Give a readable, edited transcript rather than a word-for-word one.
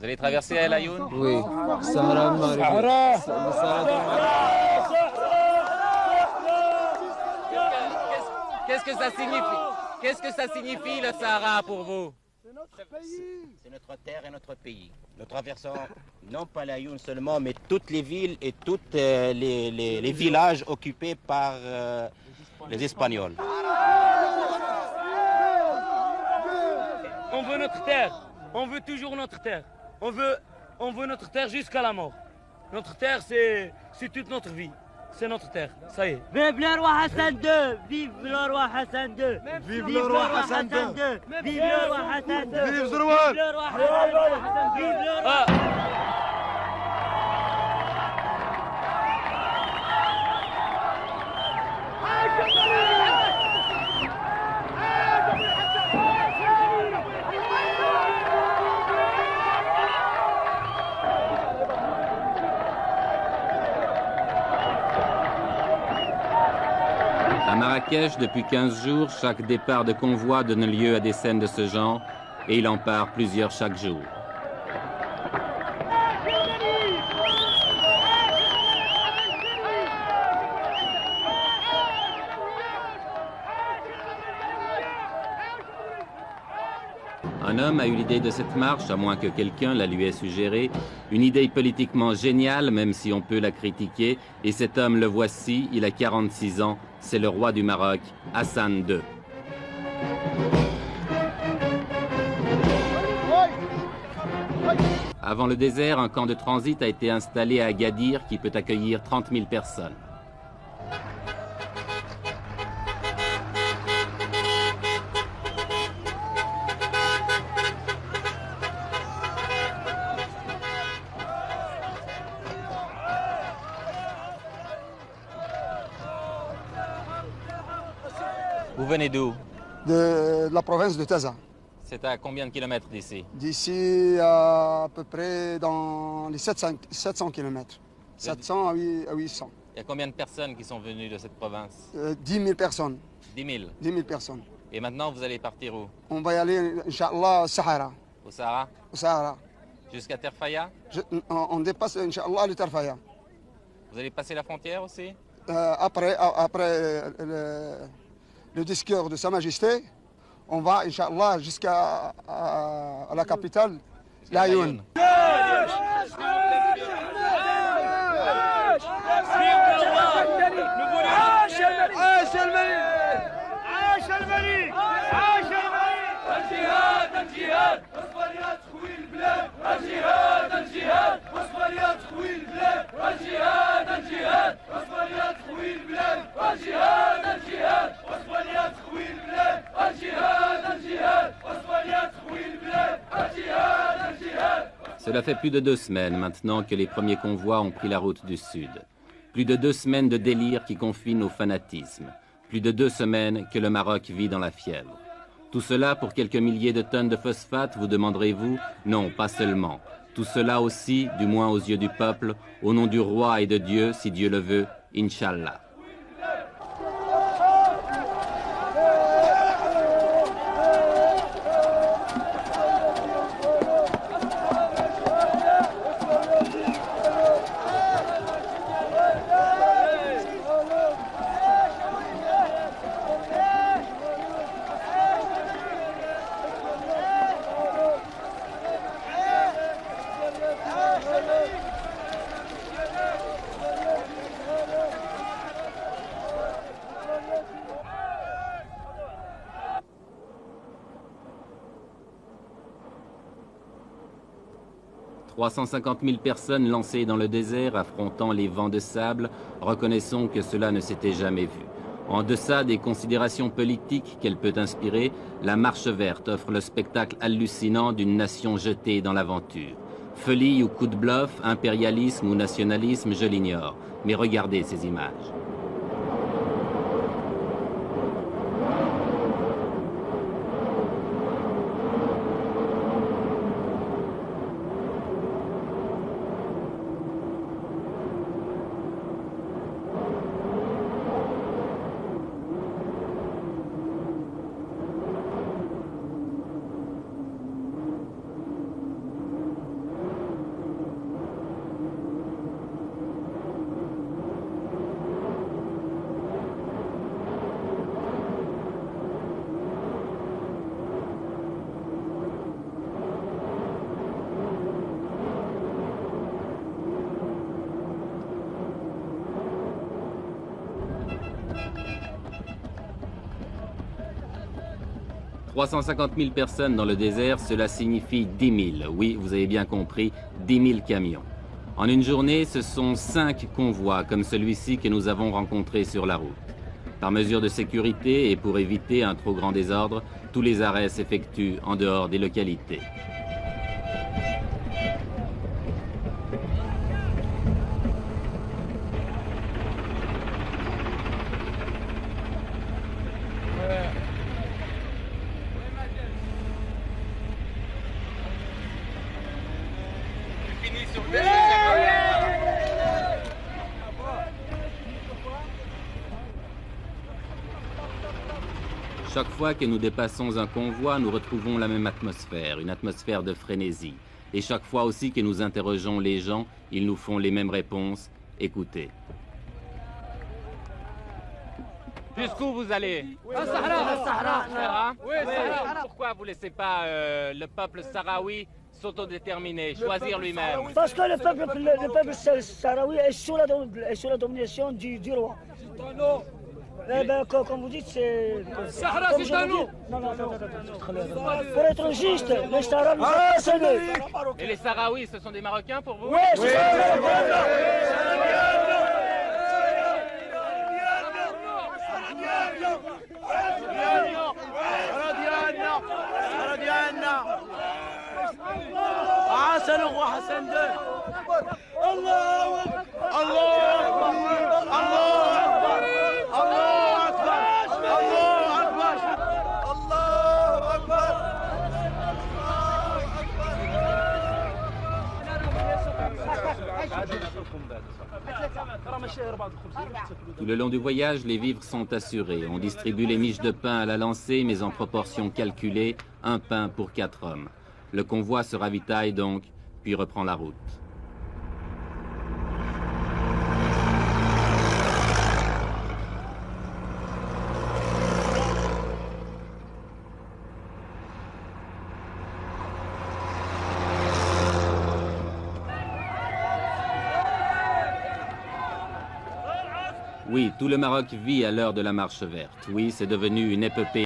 Vous allez traverser El Ayoun? Oui. Sahara al-Maghrib. Qu'est-ce que ça signifie? Qu'est-ce que ça signifie le Sahara pour vous? C'est notre terre et notre pays. Nous traversons non pas l'Ayoun seulement, mais toutes les villes et tous les villages occupés par les Espagnols. On veut notre terre, on veut toujours notre terre. On veut notre terre jusqu'à la mort. Notre terre, c'est toute notre vie. C'est notre terre, ça y est. Vive le roi Hassan II! Vive le roi Hassan II! Vive le roi Hassan II! Vive le roi Hassan II! Vive le roi! Vive le roi Hassan II! Vive le roi! À Marrakech, depuis 15 jours, chaque départ de convoi donne lieu à des scènes de ce genre et il en part plusieurs chaque jour. Un homme a eu l'idée de cette marche, à moins que quelqu'un la lui ait suggérée, une idée politiquement géniale, même si on peut la critiquer, et cet homme, le voici, il a 46 ans, c'est le roi du Maroc, Hassan II. Avant le désert, un camp de transit a été installé à Agadir qui peut accueillir 30 000 personnes. Vous venez d'où? De la province de Taza. C'est à combien de kilomètres d'ici? D'ici à peu près dans les 700 km. 700 à 800. Il y a combien de personnes qui sont venues de cette province? 10 000 personnes. 10 000. 10 000 personnes. Et maintenant, vous allez partir où? On va y aller, Inch'Allah, au Sahara. Au Sahara? Au Sahara. Jusqu'à Terfaya? On dépasse, Inch'Allah, le Terfaya. Vous allez passer la frontière aussi? Après le discours de Sa Majesté, on va, Inch'Allah, jusqu'à la capitale, l'Ayoun. Cela fait plus de 2 semaines maintenant que les premiers convois ont pris la route du sud. Plus de 2 semaines de délire qui confine au fanatisme. Plus de 2 semaines que le Maroc vit dans la fièvre. Tout cela pour quelques milliers de tonnes de phosphate, vous demanderez-vous? Non, pas seulement. Tout cela aussi, du moins aux yeux du peuple, au nom du roi et de Dieu, si Dieu le veut, Inch'Allah. « 350 000 personnes lancées dans le désert, affrontant les vents de sable, reconnaissons que cela ne s'était jamais vu. En deçà des considérations politiques qu'elle peut inspirer, la Marche verte offre le spectacle hallucinant d'une nation jetée dans l'aventure. Folie ou coup de bluff, impérialisme ou nationalisme, je l'ignore. Mais regardez ces images. 350 000 personnes dans le désert, cela signifie 10 000. Oui, vous avez bien compris, 10 000 camions. En une journée, ce sont 5 convois comme celui-ci que nous avons rencontré sur la route. Par mesure de sécurité et pour éviter un trop grand désordre, tous les arrêts s'effectuent en dehors des localités. Chaque fois que nous dépassons un convoi, nous retrouvons la même atmosphère, une atmosphère de frénésie. Et chaque fois aussi que nous interrogeons les gens, ils nous font les mêmes réponses. Écoutez. Jusqu'où vous allez? Sahara. Oui, Sahara. Pourquoi vous ne laissez pas le peuple sahraoui s'autodéterminer, choisir lui-même? Parce que le peuple sahraoui est sous la domination du roi. Eh ben, comme vous dites, c'est... Sahara, c'est à nous. Non, pour être juste, les Sahara nous appartiennent. Et les Sahraouis, ce sont des Marocains pour vous? Oui, c'est ça. c'est le roi Hassan II. Tout le long du voyage, les vivres sont assurés. On distribue les miches de pain à la lancée, mais en proportion calculée, un pain pour 4 hommes. Le convoi se ravitaille donc, puis reprend la route. Oui, tout le Maroc vit à l'heure de la marche verte. Oui, c'est devenu une épopée.